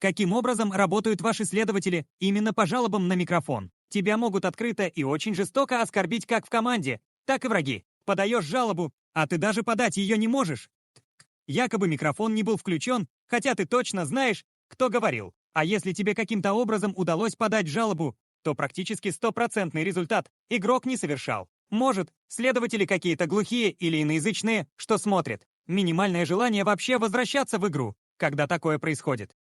Каким образом работают ваши следователи именно по жалобам на микрофон? Тебя могут открыто и очень жестоко оскорбить как в команде, так и враги. Подаешь жалобу, а ты даже подать ее не можешь. Якобы микрофон не был включен, хотя ты точно знаешь, кто говорил. А если тебе каким-то образом удалось подать жалобу, то практически стопроцентный результат игрок не совершал. Может, следователи какие-то глухие или иноязычные, что смотрят. Минимальное желание вообще возвращаться в игру, когда такое происходит.